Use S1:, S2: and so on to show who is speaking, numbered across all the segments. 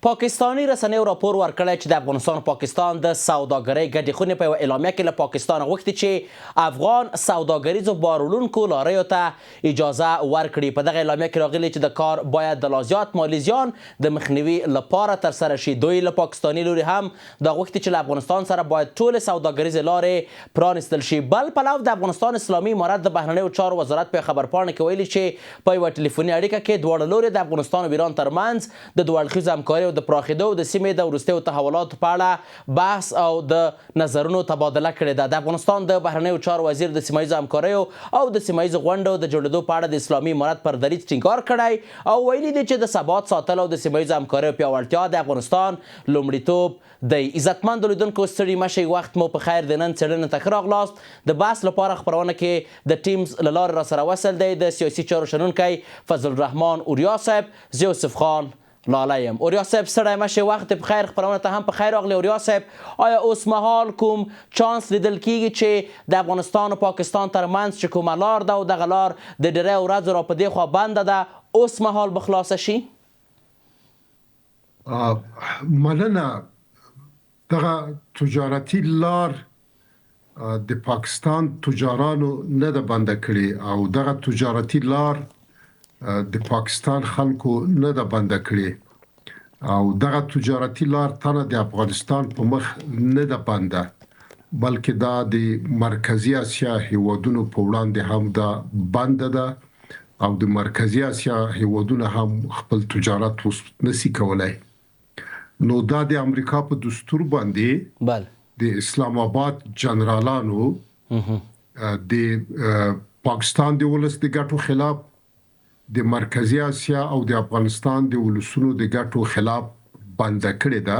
S1: پاکستاني رسنیو راپور ورکړی چې د افغانستان پاکستان د سوداګرۍ ګډې خونې په یوه اعلامیه کې له پاکستان غوښتي چې افغان سوداګریزو بارولونکو لاریو ته اجازه ورکړي. په دغه اعلامیه کې راغلي چې د کار باید د لا زیات مالي زیان د مخنیوي لپاره ترسره شي. دوی له پاکستاني لوري هم دا غوښتي چې له افغانستان سره باید ټولې سوداګریزې لارې پرانیستل شي. بل پلو د افغانستان اسلامي امارت د بهرنیو چارو وزارت په خبرپاڼه کې ویلي چې په یوه ټلیفوني اړیکه کې دواړه لوري د افغانستان او ایران ترمنځ د دوه اړخیزو همکارۍ د پراخېدو د سیمې د وروستیو تحولاتو په اړه بحث او د نظرونو تبادله کړې ده. د افغانستان د بهرنیو چارو وزیر د سیمه ییزو همکاریو او د سیمه ییزو غونډو د جوړېدو په اړه د اسلامي امارت پر دریځ ټینګار کړی او ویلي دی چې د ثبات ساتل او د سیمه ییزو همکاریو پیاوړتیا د افغانستان لومړیتوب دی. عزتمندو لیدونکو ستړي مشئ، وخت مو په خیر د نن څېړنې ته ښه راغلاست. د بحث لپاره خپرونه کې د ټیمز له لارې راسره وصل دی د سیاسي چارو شنونکی فضل الرحمن اوریا صاحب. زه یوسف خان لاله یم. اوریا صاحب ستړی مشئ، وخت په خیر، خپرونه ته هم په خیر راغلی. اوریا صاحب، آیا اوس مهال کوم چانس لیدل کیږي چې د افغانستان او پاکستان ترمنځ چې کومه لار ده او دغه لار د ډېری ورځو را په دې خوا بنده ده اوس مهال به خلاصه شي؟
S2: مننه. دغه تجارتي لار د پاکستان تجارانو نه ده بنده کړې او دغه تجارتي لار د پاکستان خلکو نه ده بنده کړې او دغه تجارتي لار تنه د افغانستان په مخ نه ده بنده، بلکې دا د مرکزی اسیا هیوادونو په وړاندې هم دا بنده ده او د مرکزی اسیا هیوادونو هم خپل تجارت نسی کولای. نو دا د امریکا په دستور باندې د اسلام آباد جنرالانو د پاکستان د ولس د ګټو خلاف، د مرکزی اسیا او د افغانستان د ولسونو د ګټو خلاف بنده کړې ده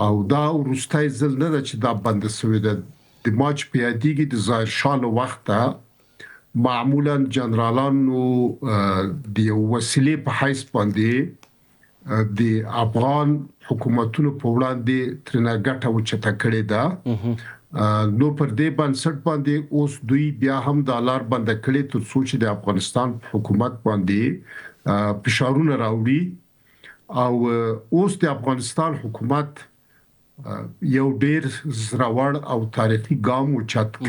S2: او دا وروستۍ ځل نه ده چې دا بنده شوې ده. د مارچ په یادېږي د ظاهر شاه له وخته معمولا جنرالانو د یو وسیلې په حیث باندې د افغان حکومتونو په وړاندې ترنه ګټه وچته کړې ده. نو پر دې بنسټ باندې اوس دوی بیا هم د لار بند کړي تر څو چې د افغانستان حکومت باندې فشارونه راوړي او اوس د افغانستان حکومت یو ډیر زراور او تاریخي ګام اوچت ک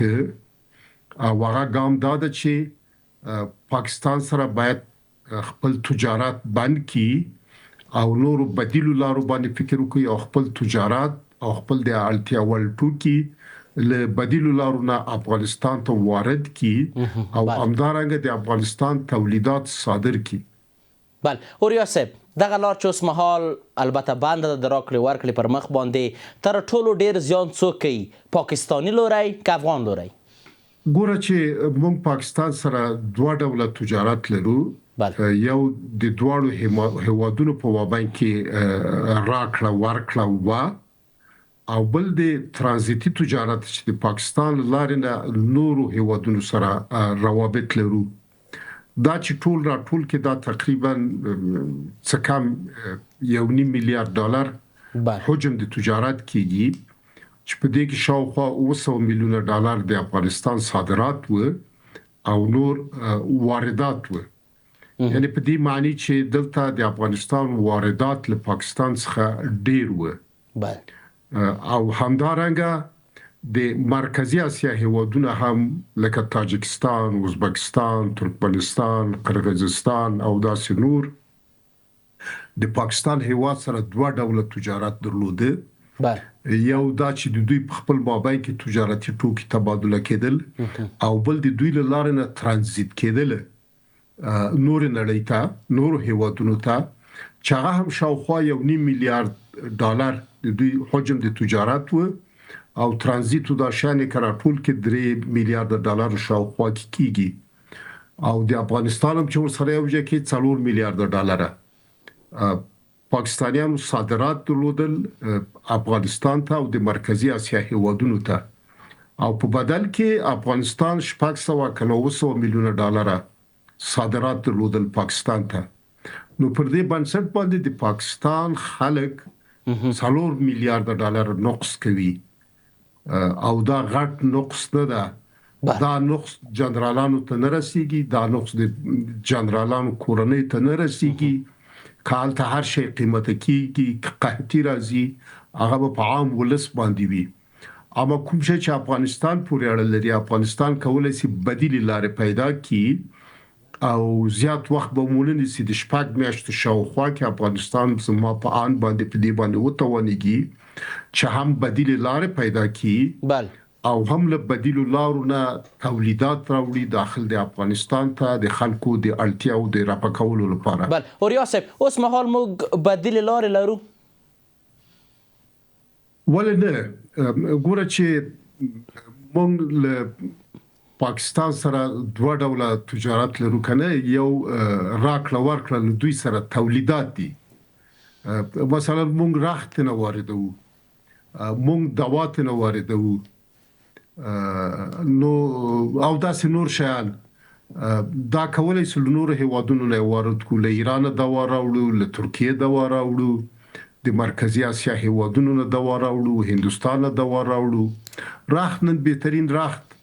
S2: او هغه ګام دا ده چې پاکستان سره باید خپل تجارت بند کړي او نور بدیلو لارو باندې فکر وکړي او خپل تجارت او خپل د اړتیا وړ ټوکي له بدیلو لارو نه افغانستان ته وارد کی او همدارنګه د افغانستان تولیدات صادر کی.
S1: بل اوریا صاحب، دغه لار چې اوس مهال البته بند د راکړې ورکړې پر مخ باندې تر ټولو ډیر زیان څوک کوي، پاکستاني لوري که افغان لوري؟
S2: ګوره چې موږ پاکستان سره دوه ډوله تجارت لرو. یو د دواړو هیوادونو په وابین کې راکړه ورکړه و او بل د ترانزیتي تجارت چې د پاکستان لارې نه نورو هیوادونو سره روابط لرو. دا چې ټول کې دا تقریبا څه کم $1.5 میلیارډ حجم د تجارت کېږي چې په دې کې شاوخوا $900 میلیون د افغانستان صادرات و او نور واردات و. یعنی په دې معنی چې دلته د افغانستان واردات له پاکستان څخه ډیر و او همدارنګه د مرکزی اسیا هیوادونه هم لکه تاجکستان، ازبکستان، ترکمنستان، قرغیزستان او داسې نور د پاکستان هیواد سره دوه ډوله تجارت درلوده. یو دا چې د دوی په خپل مابین کې تجارتي توکي تبادله کېدل او بل د دوی له لارې نه ترانزیت کېدل نور نړۍ ته، نور هیوادونو ته، چې هغه هم شاوخوا $1.5 میلیارډ د دوی حجم د تجارت و او ترانزیت د شانې کرا ټول کې $3 میلیارډ شاوخوا کېږي او د افغانستان هم چې سره یو ځای کې $4 میلیارډ پاکستانیانو صادرات درلودل افغانستان ته او د مرکزی اسیا هیوادونو ته او په بدل کې افغانستان $600 میلیون صادرات درلودل پاکستان ته. نو پر دې بنسټ باندې د پاکستان خلک $4 میلیارډ نقص کوي او دا غټ نقص نه ده. دا نقص جنرالانو ته نه رسیږي، دا نقص د جنرالانو کورنۍ ته نه رسیږي. کال ته هر شی قیمته کیږي قحطي راځي هغه په عام ولس باندې وي اما کوم شي چې افغانستان پورې اړه لري افغانستان کولای شي بدیل لارې پیدا کړي او زیات وخت به مونږ نشي د شپږ میاشتو شاوخوا کې افغانستان زما په ان باندې په دې باندې وتوانيږي چې هم بدیل لارې پیدا کړي
S1: بله
S2: او هم له بدیل لارو نه تولیدات راوړي داخل د افغانستان ته د خلکو د اړتیاو د راپکولو لپاره
S1: بله اوریا صاحب اوس مهال موږ بدیل لارې لرو
S2: ولې نه ګوره چې مونږ له پاکستان سره دوه ډوله تجارت لرو کنه یو راکړه ورکړه له دوی سره تولیدات دي مثلا مونږ راخت نه واردو مونږ دوات نه واردو نو او داسې نور شیان دا کولای شي نور هیوادونو نه وارد کول ایران دوا راوړو له ترکیه دوا راوړو د مرکزی اسیا هیوادونو نه دوا راوړو هندستان نه دوا راوړو راخت نن بهترین راخت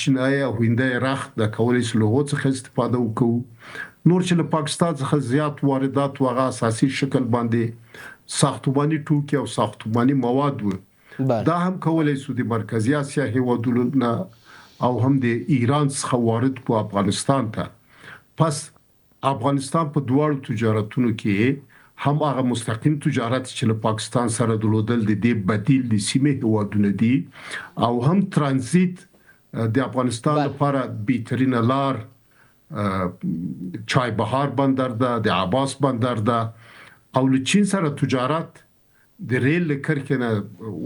S2: چینای او هندای راخت د کولای شي له څخه استفاده وکړو نور چې له پاکستان څخه زیات واردات وغه اساسي شکل باندې ساختماني ټوکي او ساختماني مواد وو دا هم کولای شي د مرکزی اسیا هیوادونو نه او هم د ایران څخه وارد کو افغانستان ته پس افغانستان په دوړو تجارتونو کې هم هغه مستقیم تجارت چې له پاکستان سره درلودل د دې بدیل د سیمې هیوادونه دي او هم ترانزیت د افغانستان لپاره بهترین لار چای بهار بندر ده د عباس بندر ده او له چین سره تجارت د ریل کرکنه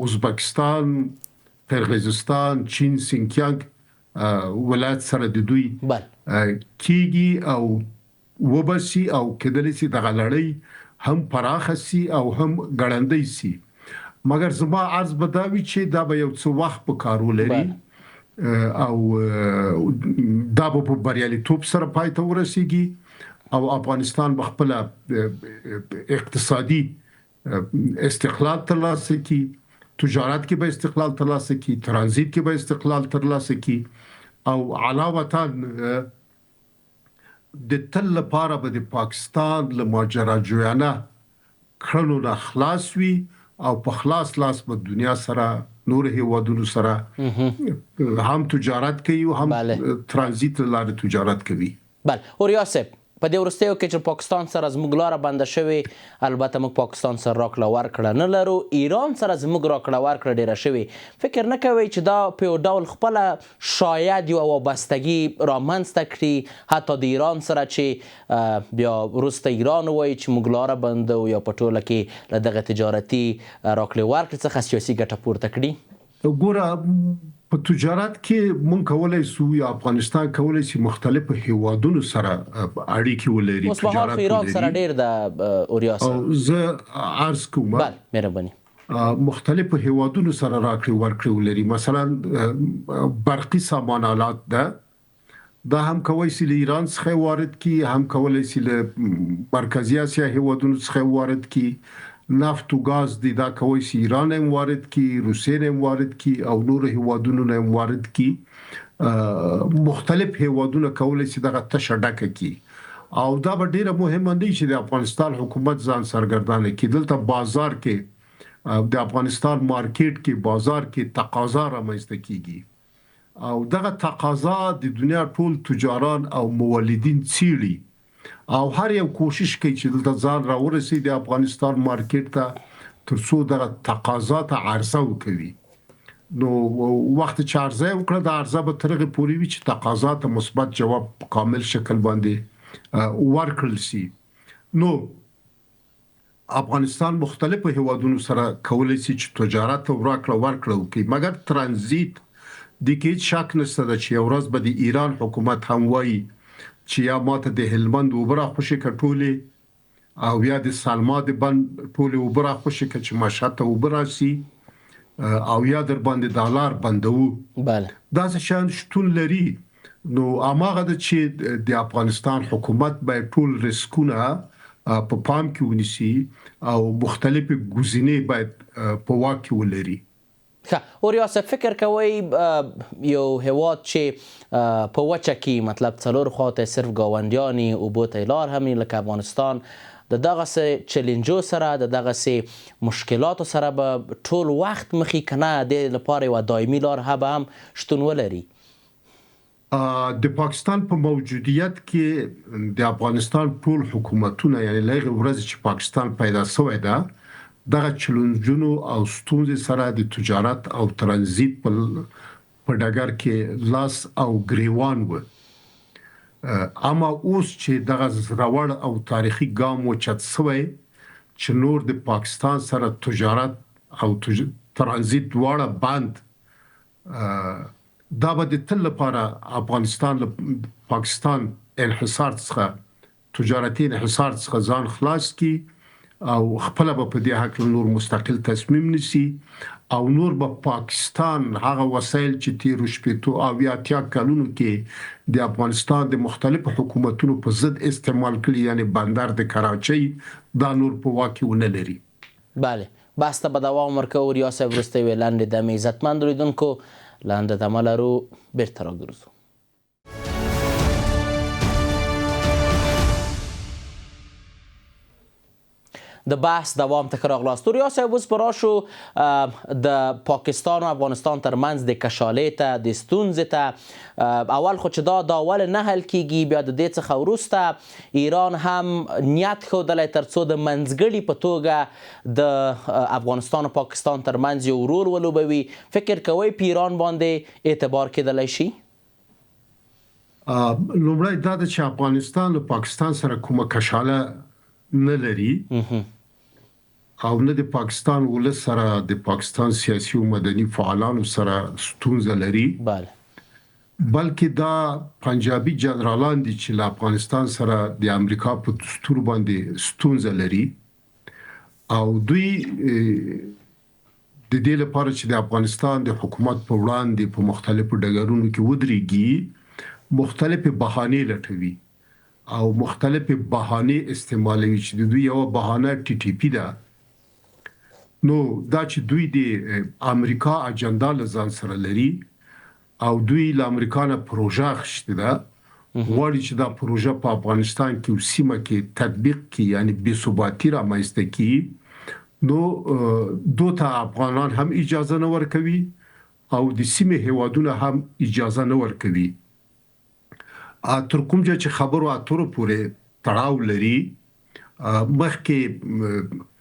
S2: ازبکستان قرغیزستان چین سینکیانګ ولایت سره د دوی کیږي او وبسي او کېدلی سي د غلړی هم پراخسي او هم ګړندې سي مګر زما عرض بداوي چې دا به یو څو وخت په کارو لري او دا به په بریالیتوب سره پای ته ورسیږي او افغانستان خپل اقتصادي استقلال ترلاسه کی تجارت کې به استقلال ترلاسه کی ترانزیت کې به استقلال ترلاسه کی او علاوه د تل لپاره به د پاکستان له ماجراجویانه کړنو نه خلاص وي او په خلاص لاس په دنیا سره نور هیوادونو سره هم تجارت کوي او هم ترانزیت لاره تجارت کوي
S1: بله اوریا صاحب په دې وروستیو کې چې پاکستان سره زموږ لاره بنده شوې البته موږ پاکستان سره راکړه ورکړه نه لرو ایران سره زموږ راکړه ورکړه ډیره شوې فکر نه کوئ چې دا په یو ډول خپله شاید یو وابستګي رامنځته کړي حتی د ایران سره چې بیا وروسته ایران وایي چې موږ لاره بنده یا په ټوله کې له دغه تجارتي راکړې ورکړې څخه سیاسي ګټه پورته کړي
S2: ګوره په تجارت کې مونږ کولای شو یا افغانستان کولای شي مختلف هیوادونو سره اړیکې ولري
S1: اوس په حال ایران سره ډیر د اوریا
S2: سره زه عرض کوم
S1: بله مهرباني
S2: مختلف هیوادونو سره راکړې ورکړې ولري مثلا برقي سامان آلات ده دا هم کولای شي له ایران څخه وارد کی هم کولای شي له مرکزی اسیا هیوادونو څخه وارد کی نفت او غاز د دا کوي چې ایران هم وارد کی روسیه هم وارد کی او نور هیوادونو هم وارد کی مختلف هیوادونه کولای شي دغه تشه ډکه کی او دا ډیره مهمه دی چې د افغانستان حکومت ځان سرګردانه کی دلته بازار کې د افغانستان مارکیټ کې بازار کې تقاضا رامنځته کیږي او دغه تقاضا د دنیا ټول تجاران او مولدین څیړي او هر یو کوشش کوي چې دلته ځان راورسي د افغانستان مارکیټ ته ترڅو د تقاضا ته عرضه وکړي نو وخت چې عرضه وکړه د عرضه به ترغه پوری وي چې تقاضا ته مثبت جواب په کامل شکل باندې ورکړل شي نو افغانستان مختلف هیوادونو سره کولای شي چې تجارت او ورکړه وکړي مګر ترانزیت د کې شک نشته چې ورځ به د ایران حکومت هم وایي چې یا ماته د هلمند وبره خوشي کټولې او یا د سالما د بند ټولې وبره خوشي کچ مشهته وبره سي او یا در باندې دالر بندو
S1: بله
S2: دا څه شان شتون لري نو اماغه د چې د افغانستان حکومت به ټول ریسکونه په پام کې ونیسي او مختلف ګزینې باید په واک کې ولري
S1: اوریا صاحب فکر کوي یو هیواد چې په وچه کې مطلب څلور خواته صرف گاونډیانی او بوته لار همین لکه افغانستان د دغسې چیلنجو سره د دغسې مشکلاتو سره به ټول وخت مخې که نه د لپاره یوه دایمي لار به هم شتون ولري؟
S2: د پاکستان په موجودیت کې د افغانستان ټول حکومتونه یعنی لږ ورځ چې پاکستان پیدا شوی ده دغه چیلنجونو او ستونزې سره د تجارت او ترانزیت په ډګر کې لاس او ګریوان و. اما اوس چې دغه زړور او تاریخي ګام وچت شوی چې نور د پاکستان سره تجارت او ترانزیت دواړه بند دا به د تل لپاره افغانستان پاکستان انحصار څخه تجارتي انحصار څخه ځان خلاص کی او خپل به په دې حق نور مستقل تصمیم نیسي او نور به پاکستان هغه وسایل چې تیر شپږ او یا تیا کلونو کې د افغانستان د مختلفو حکومتونو په ضد استعمال کړي یعنی بندر د کراچۍ دا نور په واکه ونه لري.
S1: بله بحث ته به دوام ورکوو. ریاست وروستۍ ویلندې د عزتمند لیدونکو لنډه دمه لرو، بیرته راګرځو. د بحث دوام ته ښه راغلاست. ریاست صاحب اوس به راشو د پاکستان و افغانستان ترمنځ د کشالې ته د ستونزې ته. اول خو چې دا ولې نه حل کیږي، بیا د دې څخه وروسته ایران هم نیت ښودلی تر څو د منځګړي په توګه د افغانستان و پاکستان ترمنځ یو رول ولوبوي. فکر کوئ په ایران باندې اعتبار کېدلی شي؟
S2: لومړی دا ده چې افغانستان له پاکستان سره کومه کشاله نه لري او نه د پاکستان ولس سره د پاکستان سیاسي او مدني فعالانو سره ستونزه لري. بلکې دا پنجابي جنرالان دي چې له افغانستان سره د امریکا په دستور باندې ستونزه لري او دوی د دې لپاره چې د افغانستان د حکومت په وړاندې په مختلفو ډګرونو کې ودرېږي مختلفې بهانې لټوي او مختلفې بهانې استعمالوي چې د دوی یو بهانه ټي ټي پی ده. نو دا چې دوی د امریکا اجنډا لزان سره لري او دوی له امریکا نه پروژه غشته ده غواړي چې دا پروژه په افغانستان کې سیمه کې تطبیق کړي یعنی بې ثباتی رامنځته کړي. نو دوته افغانان هم اجازه نه ورکوي او د سیمه هیوادونه هم اجازه نه ورکوي. تر کوم چې خبرو اترو پورې تړاو لري مخکې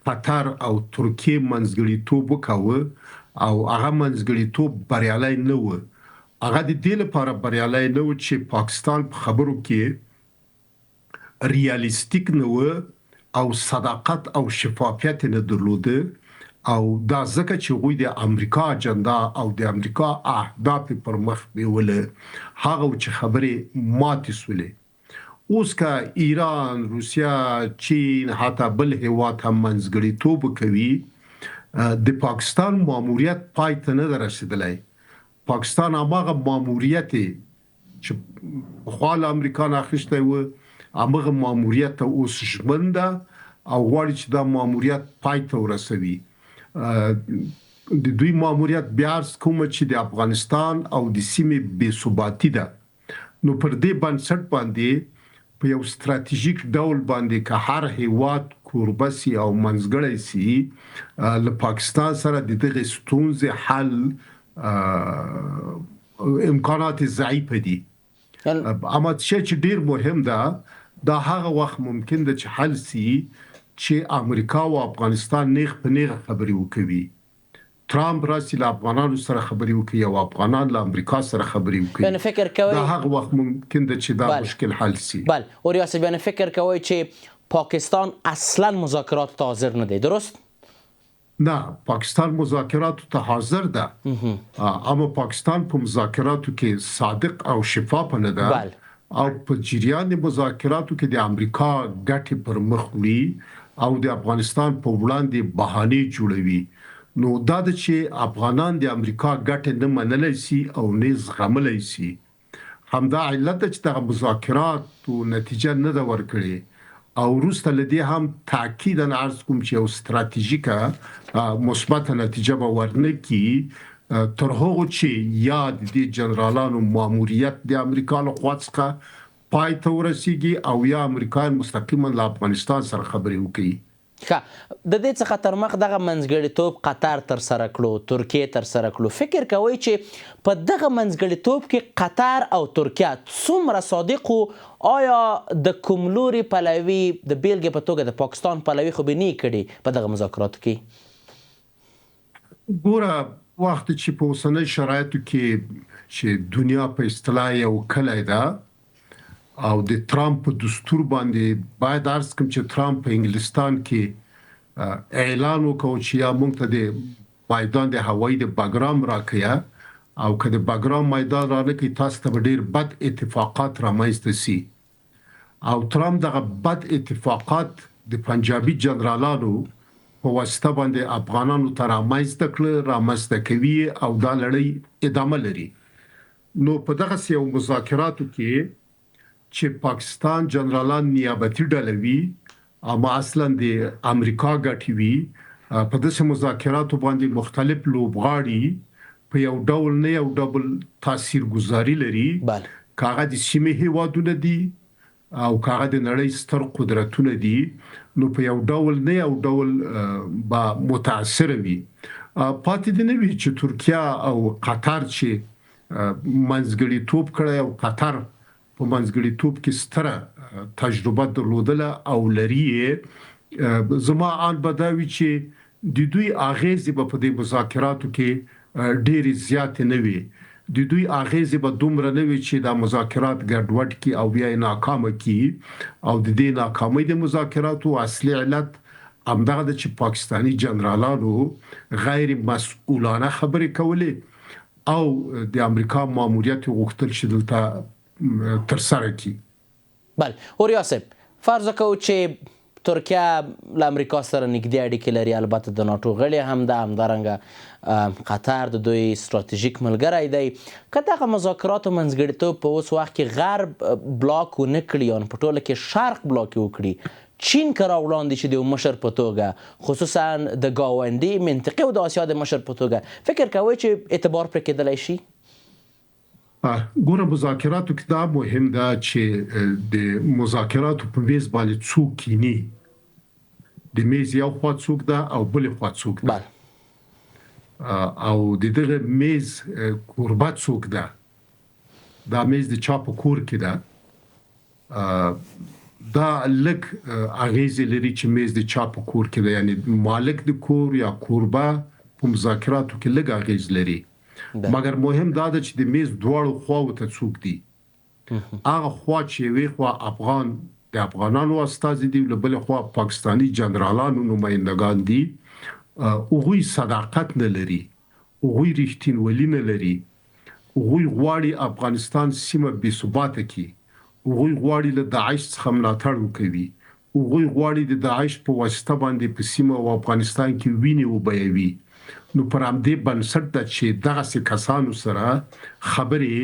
S2: قطر او ترکیه منځګړیتوب وکاوه او هغه منځګړیتوب بریالي نه و. هغه د دې لپاره بریالي نه و چې پاکستان په خبرو کې ریالیستیک نه و او صداقت او شفافیت نه درلوده او دا ځکه چې غوی د امریکا اجنډا او د امریکا اهداف پر مخ بیوله هغه چې خبره ماتې سولې. اوس کا ایران، روسیا، چین حتی بل هیواد هم منځګړیتوب کوي د پاکستان ماموریت پای ته نه رسیدلی. پاکستان هغه ماموریت چې خپل امریکا نه اخیستی و هغه ماموریت اوس ژمنده او غواړي چې دا ماموریت پای ته ورسوي. د دوی ماموریت بیا کوم چې د افغانستان او د سیمې بې ثباتی ده. نو پر دې بنسټ باندې په یو ستراتیژیک ډول باندې که هر هیواد کوربه سي او منځګړی سي له پاکستان سره د دغه ستونزې حل امکانات ضعیف دي. اما چې ډیر مهم ده دا هغه وخت ممکن ده چې حل سي چې امریکا او افغانستان نیغ په نیغ خبرې وکوي. ترامپ راسي له افغانانو سره خبرې وکړي او افغانان له امریکا سره خبرې وکړي.
S1: یعنی فکر کوي
S2: دا هغه وخت ممکن ده چې دا مشکل حل سي.
S1: بله او ریاست یعنی فکر کوي چې پاکستان اصلا مذاکرات ته حاضر نه دی، درست؟
S2: نه، پاکستان مذاکرات ته حاضر ده اما پاکستان په مذاکراتو کې صادق او شفاف نه ده او په جریان مذاکراتو کې د امریکا ګټې پر مخ وړي او د افغانستان په وړاندې بهانې جوړوي. نو دا چې افغانان د امریکا ګټه نه منلای شي او نه زغملای شي همدا علت چې د مذاکرات او نتیجه نه دا ورکړي او روسته لدی هم تاکید عرض کوم چې یو ستراتیژیکه مثبت نتیجه به ورنه کی تر هغه چې یاد دي جنرالانو ماموریت د امریکا له خوا څخه پای ته ورسیږي او یا امریکا مستقیما له افغانستان سره خبرې وکړي.
S1: د دې څخه تر مخ دغه منځګړیتوب قطر تر سره کړو، ترکیه تر سره کړو. فکر کوئ چې په دغه منځګړیتوب کې قطر او ترکیه څومره صادق وو؟ آیا د کوم لوري پلوي د بیلګې په توګه د پاکستان پلوي خو به نه کړي په دغه مذاکراتو کې؟
S2: ګوره وخت چې په اوسنۍ شرایطو کې چې دنیا په اصطلاح یو کلی ده او د ترامپ په دستور باندې باید عرض کوم چې ترامپ په انګلستان کې اعلان وکړ چې یا موږ ته د میدان د هوایي د بګرام راکیا او که د بګرام میدان رانکې تاسو ته ډیر بد اتفاقات رامنځته سي او ترامپ دغه بد اتفاقات د پنجابي جنرالانو په واسطه باندې افغانانو ته رامنځته کوي او دا لړۍ ادامه لري. نو په دغه یو مذاکراتو کې چې پاکستان جنرالان نیابتي ډله وي اما اصلا د امریکا ګټي وي په دغه مذاکراتو باندې مختلف لوبغاړي په یو ډول نه یو ډول تاثیرګذاري لري. کاغه د سیمه هیوادونه دي او کاغه د نړۍ ستر قدرتونه دي، نو په یو ډول نه یو ډول با متاثر وي. پاتې دي نه وي چې ترکیه او قطر چې منځګړیتوب کړی او قطر په منځګړیتوب کې ستره تجربه درلودله او لري. زما آن بداوي چې د دوی اغیزې په دې مذاکراتو کې ډېری زیات نه وي، د دوی اغیزې به دومره نه وي چې دا مذاکرات ګډوډ کی او بیا ناکام کی. او د دې ناکامۍ د مذاکراتو اصلي علت همدغه د چې پاکستانی جنرالانو غیر مسؤلانه خبرې کولې او د امریکا ماموریت غوښتل چې دلته تر سره کی.
S1: اوریا صاحب، فرض کوو چې ترکیه له امریکا سره نږدې اړیکې لري، البته د ناټو غړی هم ده، همدارنګه قطر د دوی ستراتیژیک ملګری دی. که دغه مذاکراتو منځګړیتوب په اوس وخت کې غرب بلاک ونه کړي یا په ټوله کې شرق بلاک وکړي، چین که راوړاندې شي د مشر په توګه، خصوصا د ګاونډي منطقې او د آسیا د مشر په توګه، فکر کوئ چې اعتبار پرې کېدلی شي؟
S2: ګوره مذاکراتو کې دا مهم ده چې د مذاکراتو په میز باندې څوک کینی، د میز یو خوا څوک ده او بل خوا څوک ده او د دغه میز کوربه څوک ده. دا میز د چا په کور کې ده، دا لک اغیز لري چې میز د چا په کور کې ده، یعنی مالک د کور یا کوربه په مذاکراتو کې لګ اغیز لري. مګر مهم دا ده چې د میز دواړو خواو ته څوک دي. هغه خوا چې وی خوا افغان د افغانانو استازي دي، بل خوا پاکستانی جنرالانو نمائندگان دي. هغوی صداقت نه لري، هغوی رښتینولي نه لري، هغوی غواړي افغانستان سیمه بې ثباته کړي، هغوی غواړي له داعش څخه ملاتړ وکړي، هغوی غواړي د داعش په واسطه باندې په سیمه او افغانستان کې ویني وبهوي. نو پر همدې بنسټ ده چې دغه کسانو سره خبرې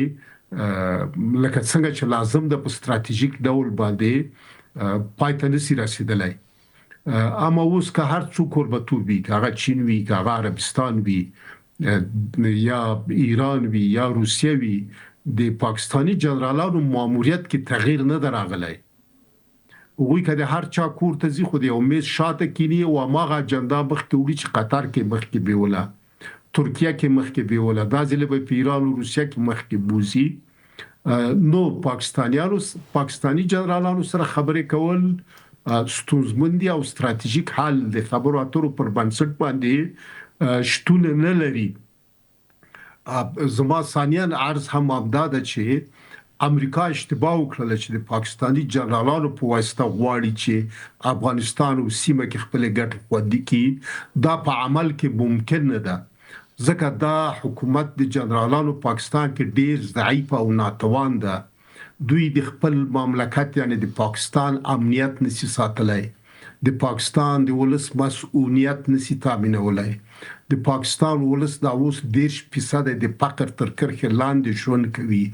S2: لکه څنګه چې لازم ده په ستراتیژیک ډول باندې پای ته نشي رسیدلی. اما اوس که هر څوک کوربتوب وي، که هغه چین وي، که هغه عربستان وي یا ایران وي یا روسیه وي، د پاکستانی جنرالانو ماموریت کې تغییر نه راغلی. وګورئ کله هر چا کور ته ځي خو د یو میز شاته کینی او ماغه اجنډا مخکې وړي چې قطر کې مخکې بیوله، ترکیه کې مخکې بیوله، دا ځل به ایران او روسیه کې مخکې بوزي. نو پاکستانی جنرالانو سره خبرې کول ستونزمن دي او ستراتیژیک حل د خبرو اترو پر بنسټ باندې شتون نه لري. زما ثانیاً عرض هم امداده چې امریکا اشتباه وکړه چې د پاکستانی جنرالانو په واسطه غواړي چې افغانستان او سیمه کې خپل ګټ خوندي کړي. دا په عمل کې ممکن نه ده، ځکه دا حکومت د جنرالانو پاکستان کې ډیر ضعیف او ناتوان ده. دوی د خپل مملکت یعنی د پاکستان امنیت نشي ساتلای، د پاکستان د ولس مسؤلیت نشي تامینولای. د پاکستان ولس دا اوس 10% د فقر تر کرښې لاندې ژوند کوي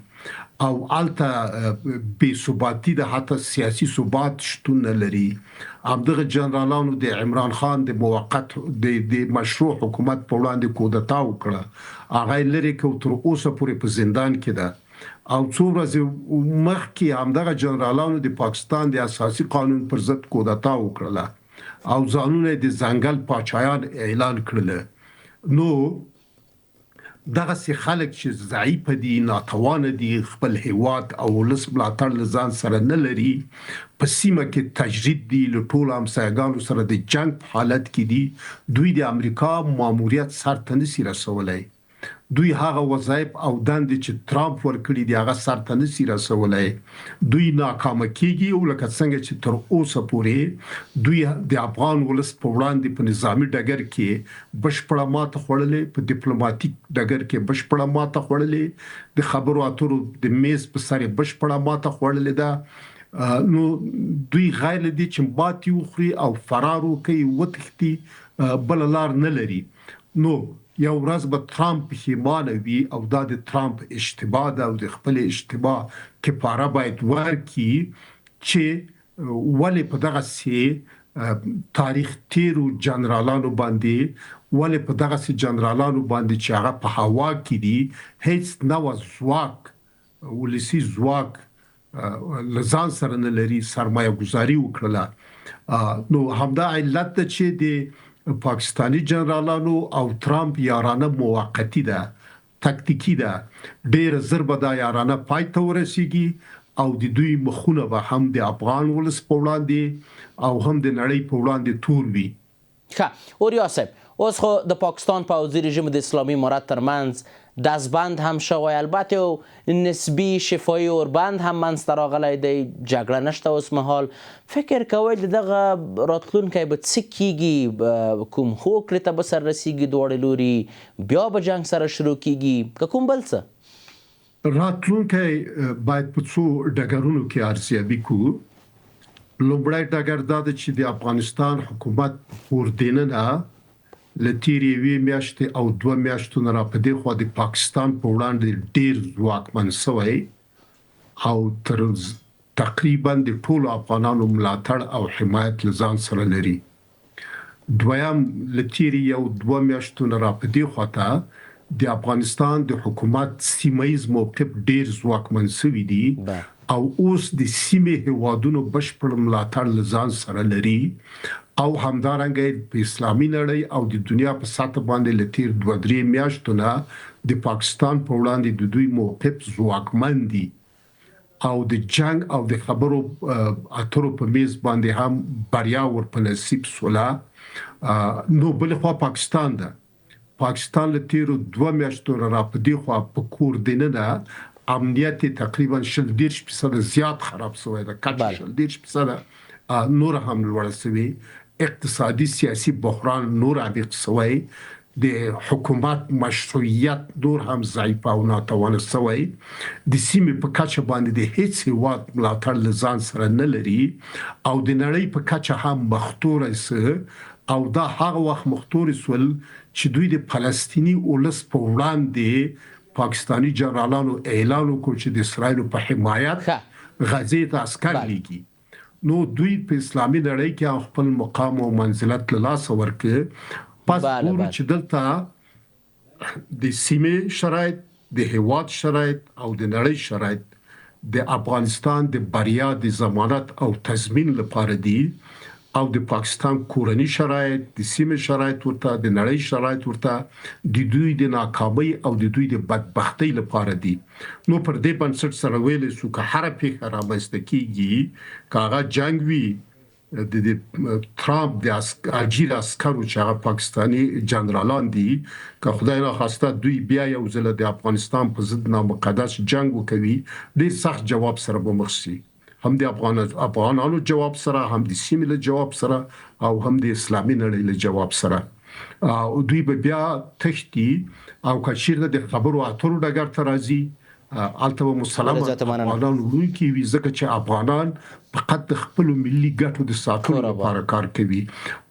S2: او الته بې ثباتی ده، حتی سیاسي ثبات شتون نه لري. همدغه جنرالانو د عمران خان د موقت د مشروع حکومت په وړاندې کودتا وکړه، هغه لري کو تر اوسه پورې په زندان کې ده. او څو ورځې مخکې همدغه جنرالانو د پاکستان د اساسي قانون پر ضد کودتا وکړه او ځانونه د ځنګل پاچایان اعلان کړل. نو دغه سي خلک چې ضعیف دي، ناتوان دي، خپل هیواد او ولس ملاتړ لزان سره نه لري، په سیمه کې تجرید دي، له ټولو همسایګانو سره د جنگ حالت کې دي، دوی د امریکا ماموریت سرته نشي رسولای. دوی هغه وظایف او دندې چې ترامپ ورکړي دي هغه سرته نشي رسولای. دوی ناکام کیږي او لکه څنګه چې تر اوسه پورې دوی د افغان ولس په وړاندې په نظامی ډګر کې بشپړه ماته خوړلې، په ډیپلوماټیک ډګر کې بشپړه ماته خوړلې، د خبرو اترو د میز په سر بشپړه ماته خوړلې ده. نو دوی غیر دي چې ماتي وخوري او فرار وکړي، وتښتي، بل لار نه لري. نو یو ورځ به ترامپ پښیمانه وي او دا د ترامپ اشتباه ده او د خپل اشتباه کفاره باید ورکړي چې ولې په دغه سي تاریخ تیرو جنرالانو باندې، ولې په دغه سي جنرالانو باندې چې هغه په هوا کې دي هیڅ نو ځواک ولسی ځواک لزان سره نه لري، سرمایه گذاري وکړه. نو همدا علت ده چې د پاکستانی جنرالانو او ترامپ یارانه موقتی ده، تکتیکی ده. ډیر زر به دا یارانه پای ته ورسیږي او د دوی مخونه به هم د افغان ولس په وړاندې او هم د نړۍ په وړاندې تور وي.
S1: ښه، اوریا صاحب، اوس خو د پاکستان پوځي رژیم د اسلامي امارت ترمنځ دستبند هم شوی، البته یو نسبی شفایي اوربند هم منځته راغلی دی، جګړه نشته اوس مهال. فکر کوئ د دغه راتلونکی به څه کیږي؟ کوم هوکړې ته به سر رسیږي دواړه لوري؟ بیا به جنګ سره شروع کیږي که کوم بل څه؟
S2: راتلونکی باید په څو ډګرونو کې ارزیابي کوو. لومړی ډګر دا ده چې د افغانستان حکومت ورډیننه لتیری وی میاشتې او 2 میاشتو نه را پدې خو د پاکستان په وړاندې ډیر ځواکمن شوی او تر تقریبا د ټولو افغانانو ملاتړ او حمایت لزان سره لري. دویم لتیری یو 2 میاشتو نه را پدې خو ته د افغانستان د حکومت سیمایز موقف ډیر ځواکمن شوی دی او اوس د سیمې هوادونو بشپړ ملاتړ لزان سره لري او همدارنګه په اسلامي نړۍ او د دنیا په سطح باندې لتیر 2-3 میاشتو نه د پاکستان په وړاندې د دوی موقف ځواکمن دي او د جنگ او د خبرو اترو په میز باندې هم بریا ورپه نصیب سولا. نو بل خو پاکستان ده، پاکستان لتیر 2 میاشتو را پدې خو په کور دینه امنیت تقریبا 40% زیات خراب شوی ده، کچ 40% نور هم لوړ شوی، اقتصادي سیاسي بحران نور عمیق شوی، د حکومت مشروعیت نور هم ضعیف او ناتوان شوی، د سیمې په کچه باندې د هیڅ هیواد ملاتړ لزان سره نه لري او د نړۍ په کچه هم مختور سه او دا هغه وخت مختور سول چې دوی د فلسطینی ولس په وړاندې پاکستانی جنرالانو اعلان وکړ چې د اسرایل په حمایت غزې ته عسكر لیږي. نو دوی په اسلامي نړۍ کې خپل مقام او منزلت له لاسه ورکړ. پس ګورو چې دلته د سیمې شرایط، د هیواد شرایط او د نړۍ شرایط د افغانستان د بریا د ضمانت او تضمین لپاره دي او د پاکستان کورنی شرایط، د سیمې شرایط ورته، د نړۍ شرایط ورته د دوی د ناکامۍ او د دوی د بدبختی لپاره دي. نو پر دې بنسټ سره ویل سو که هر پیښه رامنځته کیږي، کاغه جنگ وی د ترامپ د عاجل عسکرو چې هغه پاکستانی جنرالان دي، که خدای نه خواسته دوی بیا یو ځل د افغانستان په ضد نامقدس جنگ وکوي، ډیر سخت جواب سره به مخ شي، هم د افغانانو جواب سره، هم د سیمې له جواب سره او هم د اسلامي نړۍ له جواب سره. او دوی به بیا تختی او کچیرته د خبرو اترو ډګر ته راځي، البته مسلمان افغانان وروکي وي ځکه چې افغانان فقط خپل ملي ګټو د ساتلو لپاره کار کوي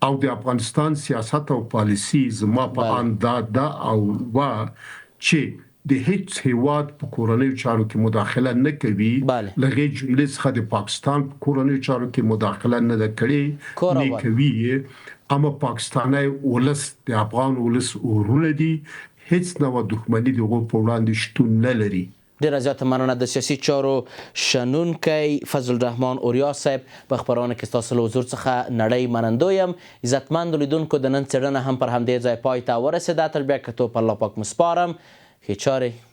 S2: او د افغانستان سیاست او پالیسي زما په انداز دا او وا چې د هیڅ هیواد په کورنۍ چارو کې مداخله نه کوي، لږه جملې څخه د پاکستان په کورنۍ چارو کې مداخله نه کړي نه کوي. اما پاکستاني ولس د افغان ولس ورونه دي، هیڅ نوع دښمنۍ دغه په وړاندې شتون نه لري
S1: ډیره زیاته مننه د سیاسي چارو شنونکی فضل الرحمن اوریا صاحب په خپرونه کې ستاسو له حضور څخه نړۍ منندوی یم. عزتمندو لیدونکو د نن څېړنه هم پر همدې ځای پای ته ورسېده. تر بیا کتو په الله پاک مو سپارم. ښې چارې.